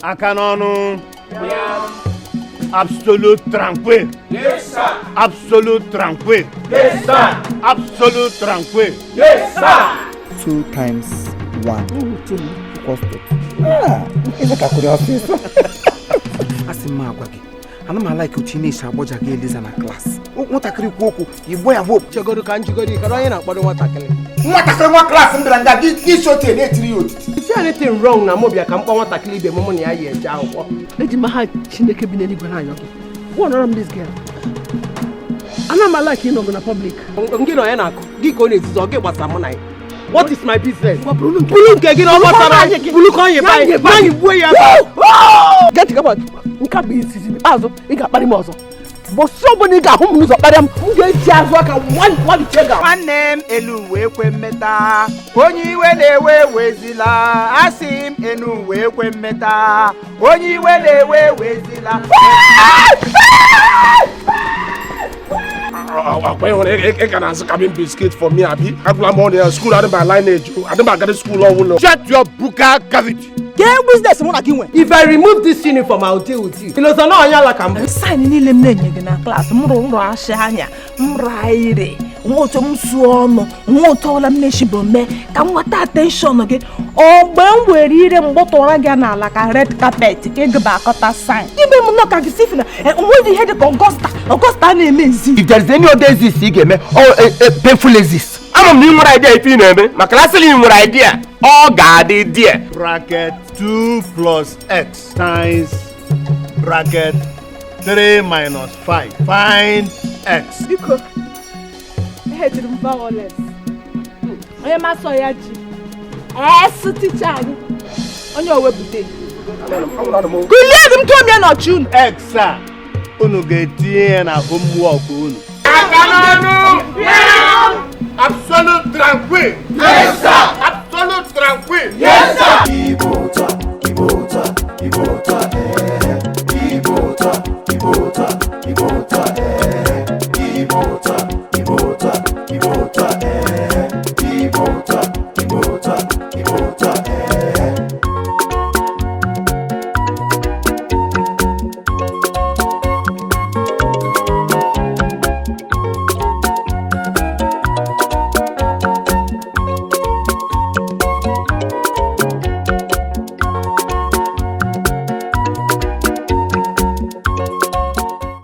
Akanonu. Absolute tranquil. Yes, sir. Absolute tranquil. Yes, sir. Absolute tranquil. Yes, sir. 2 times 1 equals to 2. It's like a curiosity. Asima Agwagi. I'm like Uchini Boja Eliza na class. What a creep walk, you boy a whoop. Chagoro can't you go to Carolina, but what a class and that this short Is there anything wrong now? Mobia can't want to clean the moment I hear Jow. Let him hide Chineke Binelli behind you. What around this girl? And I'm like you not gonna public. I'm getting an uncle. Giko is okay, what's some money? What is my business? What Look again on what I look on your buy. Get about you can't be easy. Also, you got body muscle. But somebody got home news about them. Who get jazz work and one check out. One name Elu Wekwemeta. Onyi welewe wezila. Asim Enu Wekwemeta. Onyi welewe wezila. I can answer cabin biscuit for me, Abi. I'm on school out of my lineage. I don't get school all. Shut your buka cavity. Get business one again. If I remove this uniform, I'll deal with you. You know, so now I like I'm signing in the class. Murashanya, Muraire, Motum Suono, Motolam Neshibome, come what attention again. Oh, when we're reading Motoragana like a red carpet, take back at that sign. Give him knock at the syphilus, and when the head of Augusta name is. If there's any other disease, or painful disease. I'm a new idea if you know me. My class is new idea. Oh, God, dear. Bracket 2 plus x times bracket 3 minus 5. Find x. Because I had to do violence. I am a soyaji. Teacher on your web today. Good let him tell me not tune. X, sir. Unugeti and a homework. I Absolute tranquil. Yes, sir.